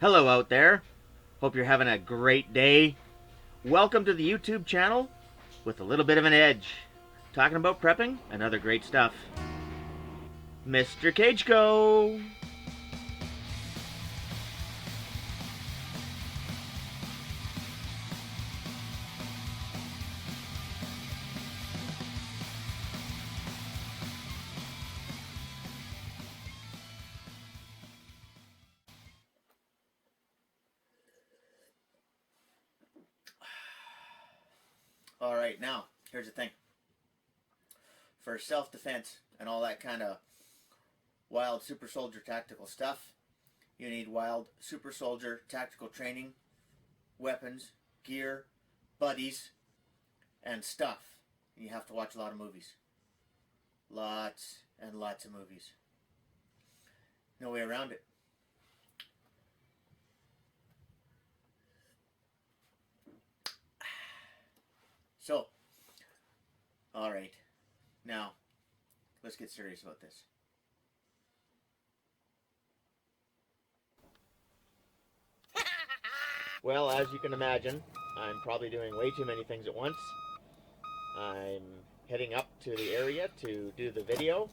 Hello out there. Hope you're having a great day. Welcome to the YouTube channel with a little bit of an edge. Talking about prepping and other great stuff. Mr. Cageko. Alright, now, here's the thing. For self-defense and all that kind of wild super soldier tactical stuff, you need wild super soldier tactical training, weapons, gear, buddies, and stuff. You have to watch a lot of movies. Lots and lots of movies. No way around it. So, alright, now, let's get serious about this. Well, as you can imagine, I'm probably doing way too many things at once. I'm heading up to the area to do the video.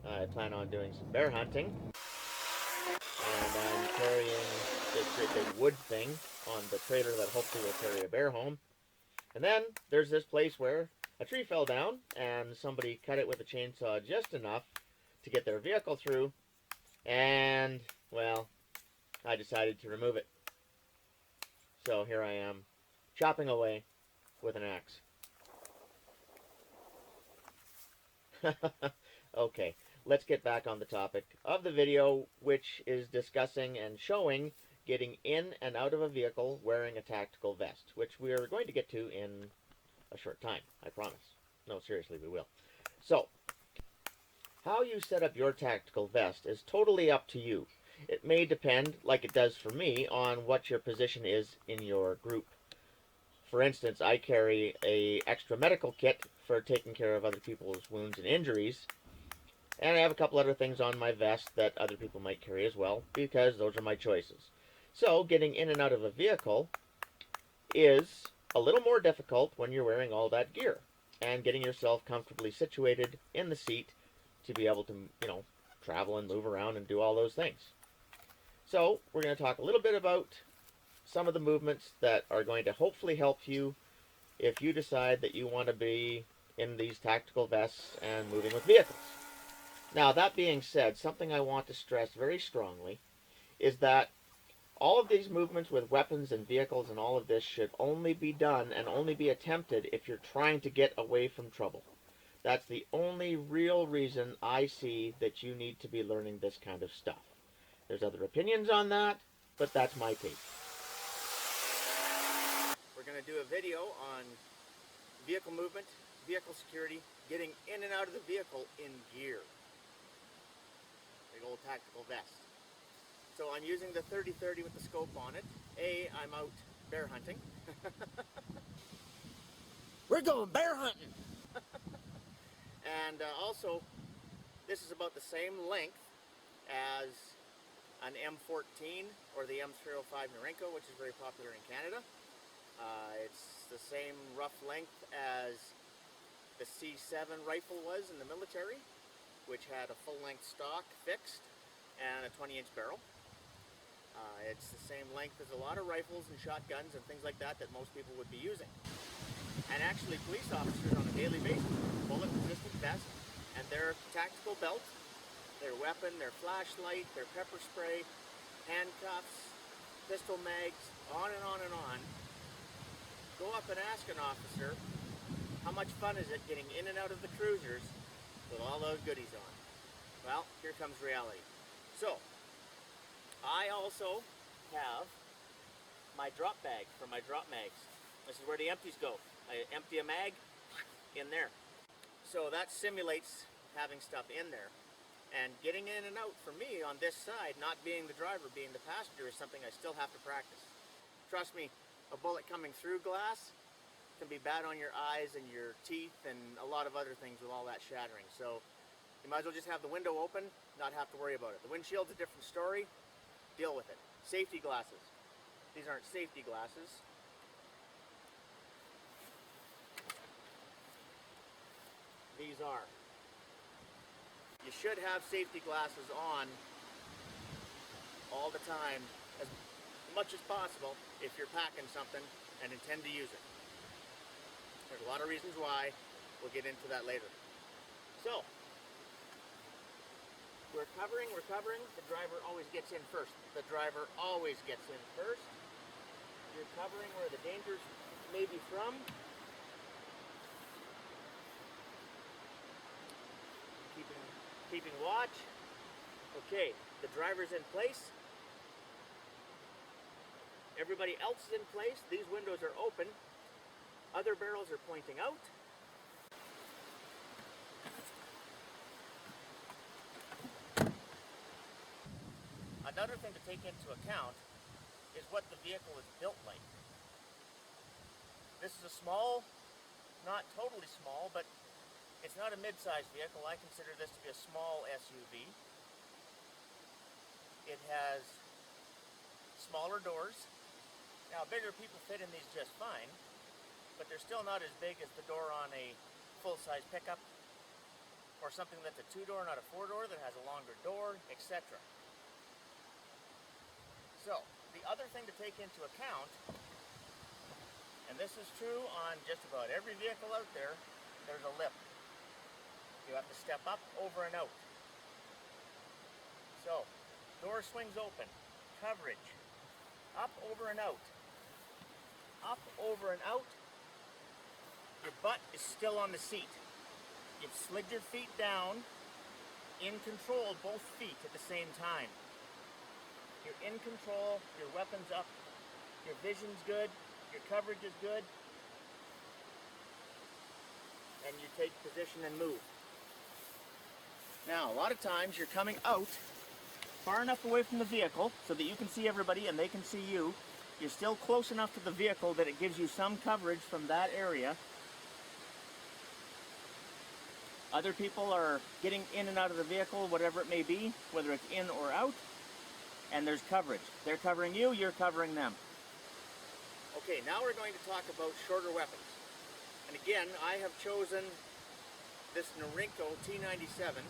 I plan on doing some bear hunting. And I'm carrying this great big wood thing on the trailer that hopefully will carry a bear home. And then there's this place where a tree fell down and somebody cut it with a chainsaw just enough to get their vehicle through. And, well, I decided to remove it. So here I am, chopping away with an axe. Okay, let's get back on the topic of the video, which is discussing and showing getting in and out of a vehicle wearing a tactical vest, which we are going to get to in a short time, I promise. No, seriously, we will. So, how you set up your tactical vest is totally up to you. It may depend, like it does for me, on what your position is in your group. For instance, I carry an extra medical kit for taking care of other people's wounds and injuries. And I have a couple other things on my vest that other people might carry as well, because those are my choices. So, getting in and out of a vehicle is a little more difficult when you're wearing all that gear. And getting yourself comfortably situated in the seat to be able to, travel and move around and do all those things. So, we're going to talk a little bit about some of the movements that are going to hopefully help you if you decide that you want to be in these tactical vests and moving with vehicles. Now, that being said, something I want to stress very strongly is that all of these movements with weapons and vehicles and all of this should only be done and only be attempted if you're trying to get away from trouble. That's the only real reason I see that you need to be learning this kind of stuff. There's other opinions on that, but that's my take. We're going to do a video on vehicle movement, vehicle security, getting in and out of the vehicle in gear. Big old tactical vest. So I'm using the 30-30 with the scope on it. I'm out bear hunting. We're going bear hunting! And also, this is about the same length as an M14 or the M305 Norinco, which is very popular in Canada. It's the same rough length as the C7 rifle was in the military, which had a full-length stock fixed and a 20-inch barrel. It's the same length as a lot of rifles and shotguns and things like that most people would be using. And actually, police officers on a daily basis use bullet-resistant vest and their tactical belt, their weapon, their flashlight, their pepper spray, handcuffs, pistol mags, on and on and on. Go up and ask an officer, how much fun is it getting in and out of the cruisers with all those goodies on? Well, here comes reality. So, I also have my drop bag for my drop mags. This is where the empties go. I empty a mag in there. So that simulates having stuff in there. And getting in and out for me on this side, not being the driver, being the passenger, is something I still have to practice. Trust me, a bullet coming through glass can be bad on your eyes and your teeth and a lot of other things with all that shattering. So you might as well just have the window open, not have to worry about it. The windshield's a different story. Deal with it. Safety glasses. These aren't safety glasses. These are. You should have safety glasses on all the time, as much as possible, if you're packing something and intend to use it. There's a lot of reasons why. We'll get into that later. So, we're covering. The driver always gets in first. The driver always gets in first. You're covering where the dangers may be from. Keeping watch. Okay, the driver's in place. Everybody else is in place. These windows are open. Other barrels are pointing out. Another thing to take into account is what the vehicle is built like. This is a small, not totally small, but it's not a mid-sized vehicle. I consider this to be a small SUV. It has smaller doors. Now, bigger people fit in these just fine, but they're still not as big as the door on a full-size pickup, or something that's a two-door, not a four-door, that has a longer door, etc. So, the other thing to take into account, and this is true on just about every vehicle out there, there's a lip. You have to step up, over, and out. So, door swings open, coverage, up, over, and out. Up, over, and out. Your butt is still on the seat. You've slid your feet down, in control, both feet at the same time. You're in control, your weapon's up, your vision's good, your coverage is good, and you take position and move. Now, a lot of times you're coming out far enough away from the vehicle so that you can see everybody and they can see you. You're still close enough to the vehicle that it gives you some coverage from that area. Other people are getting in and out of the vehicle, whatever it may be, whether it's in or out, and there's coverage. They're covering you, you're covering them. Okay, now we're going to talk about shorter weapons. And again, I have chosen this Norinco T97,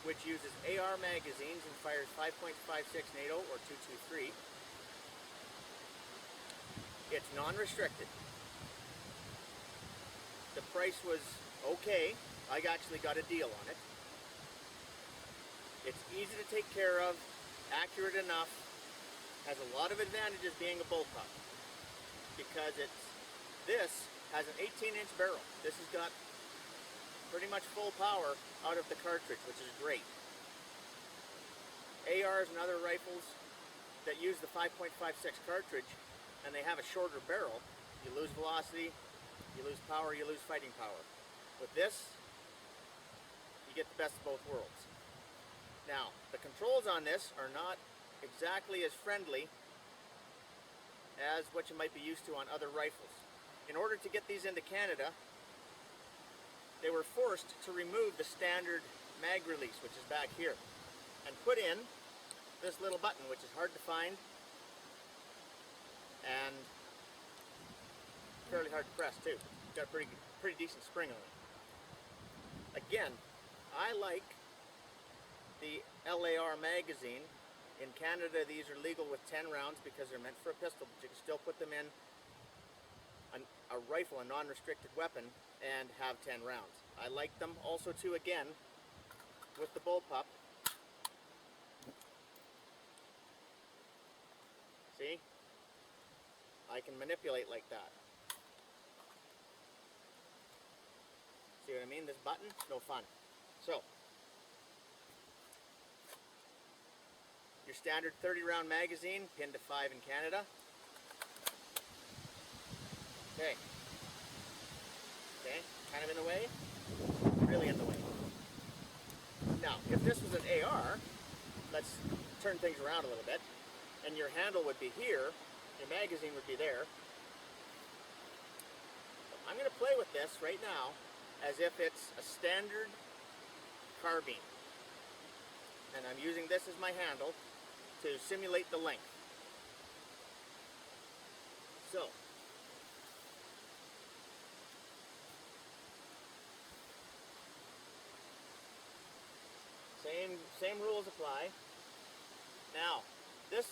which uses AR magazines and fires 5.56 NATO or 223. It's non-restricted. The price was okay. I actually got a deal on it. It's easy to take care of, accurate enough, has a lot of advantages being a bullpup, because this has an 18-inch barrel. This has got pretty much full power out of the cartridge, which is great. ARs and other rifles that use the 5.56 cartridge and they have a shorter barrel, you lose velocity, you lose power, you lose fighting power. With this, you get the best of both worlds. Now, the controls on this are not exactly as friendly as what you might be used to on other rifles. In order to get these into Canada, they were forced to remove the standard mag release, which is back here, and put in this little button, which is hard to find and fairly hard to press too. It's got a pretty decent spring on it. Again, I like the LAR magazine. In Canada, these are legal with 10 rounds because they're meant for a pistol, but you can still put them in a rifle, a non-restricted weapon, and have 10 rounds. I like them also too, again, with the bullpup. See? I can manipulate like that. See what I mean? This button, no fun. So, your standard 30-round magazine, pinned to 5 in Canada. Okay. Okay, kind of in the way, really in the way. Now, if this was an AR, let's turn things around a little bit, and your handle would be here, your magazine would be there. So I'm going to play with this right now as if it's a standard carbine. And I'm using this as my handle to simulate the length. So, same rules apply. Now, this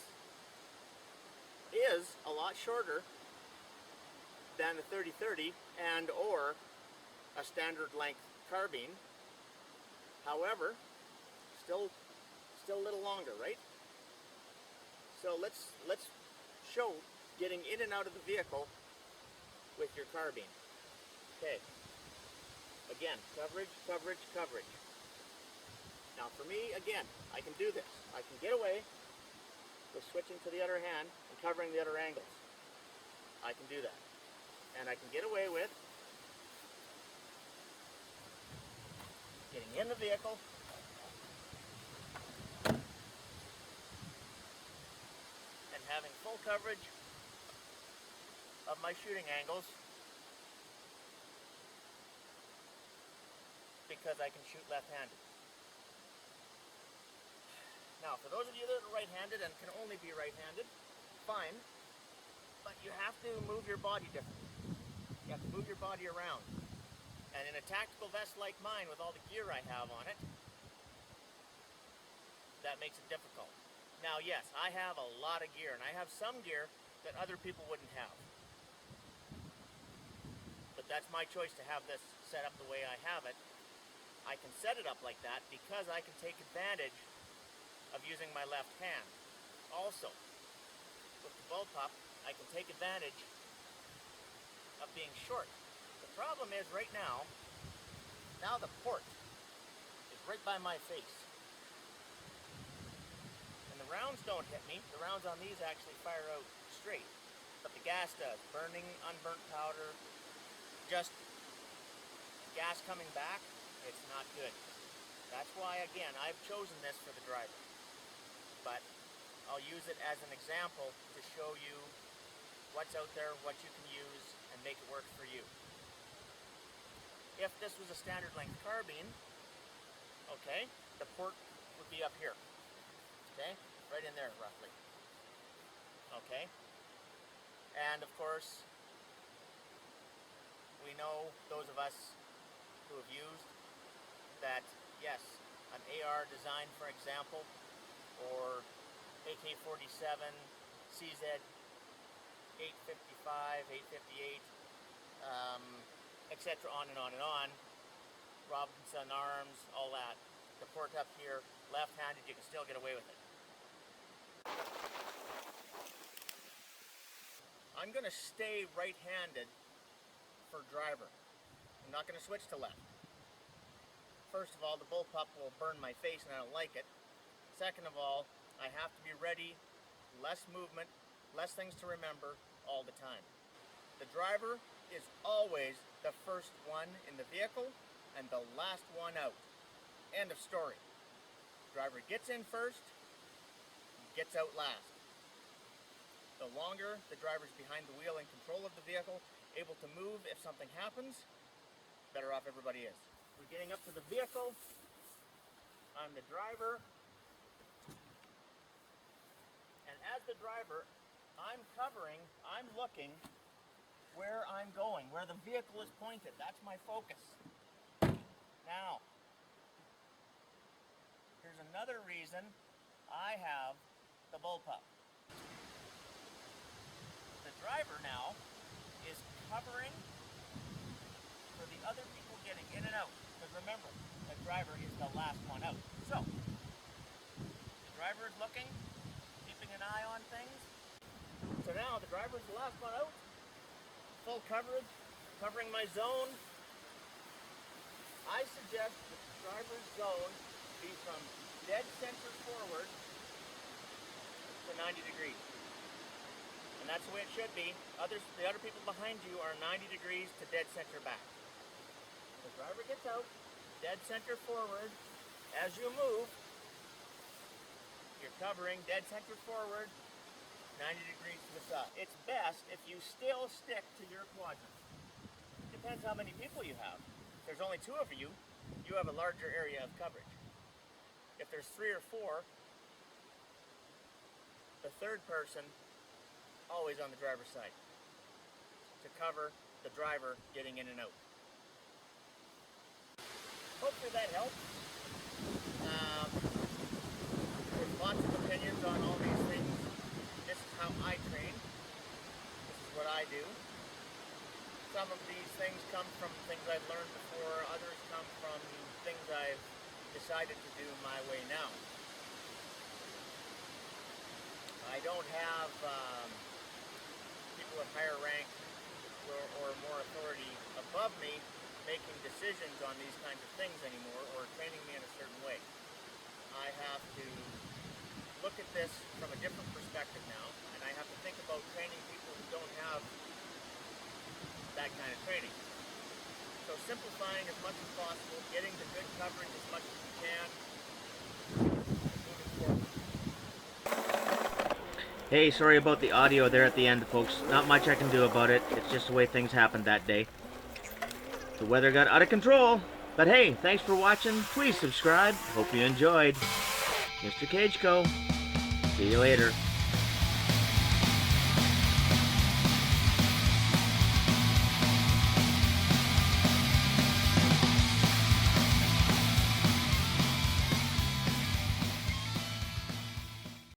is a lot shorter than the 30-30 and or a standard length carbine. However, still a little longer, right? So let's show getting in and out of the vehicle with your carbine. Okay. Again, coverage, coverage, coverage. Now for me, again, I can do this. I can get away with switching to the other hand and covering the other angles. I can do that. And I can get away with getting in the vehicle and having full coverage of my shooting angles because I can shoot left-handed. Now, for those of you that are right-handed and can only be right-handed, fine, but you have to move your body differently. You have to move your body around. And in a tactical vest like mine, with all the gear I have on it, that makes it difficult. Now, yes, I have a lot of gear, and I have some gear that other people wouldn't have. But that's my choice to have this set up the way I have it. I can set it up like that because I can take advantage of using my left hand. Also, with the bullpup, I can take advantage of being short. The problem is right now the port is right by my face. And the rounds don't hit me. The rounds on these actually fire out straight. But the gas does. Burning, unburnt powder, just gas coming back, it's not good. That's why, again, I've chosen this for the driver. But I'll use it as an example to show you what's out there, what you can use, and make it work for you. If this was a standard length carbine, okay, the port would be up here. Okay, right in there roughly. Okay, and of course, we know, those of us who have used, that yes, an AR design, for example, or AK-47, CZ 855, 858, etc., on and on and on, Robinson arms, all that. The port up here, left-handed, you can still get away with it. I'm going to stay right-handed for driver. I'm not going to switch to left. First of all, the bullpup will burn my face and I don't like it. Second of all, I have to be ready, less movement, less things to remember all the time. The driver is always the first one in the vehicle and the last one out. End of story. Driver gets in first, gets out last. The longer the driver's behind the wheel in control of the vehicle, able to move if something happens, better off everybody is. We're getting up to the vehicle. I'm the driver. And as the driver, I'm looking where I'm going, where the vehicle is pointed. That's my focus. Now, here's another reason I have the bullpup. The driver now is covering for the other people getting in and out. Because remember, the driver is the last one out. So, the driver is looking, keeping an eye on things. So now the driver is the last one out. Full coverage, covering my zone. I suggest that the driver's zone be from dead center forward to 90 degrees. And that's the way it should be. The other people behind you are 90 degrees to dead center back. The driver gets out, dead center forward. As you move, you're covering dead center forward, 90 degrees to the side. It's best if you still stick to your quadrant. Depends how many people you have. If there's only 2 of you, you have a larger area of coverage. If there's 3 or 4, the third person always on the driver's side. to cover the driver getting in and out. Hopefully that helps. There's lots of opinions on all these things. This is how I train. This is what I do. Some of these things come from things I've learned before. Others come from things I've decided to do my way now. I don't have people of higher rank or more authority above me making decisions on these kinds of things anymore, or training me in a certain way. I have to look at this from a different perspective now, and I have to think about training people who don't have that kind of training. So simplifying as much as possible, getting the good coverage as much as you can, moving forward. Hey, sorry about the audio there at the end, folks. Not much I can do about it. It's just the way things happened that day. The weather got out of control. But hey, thanks for watching. Please subscribe. Hope you enjoyed. Mr. Cageco. See you later.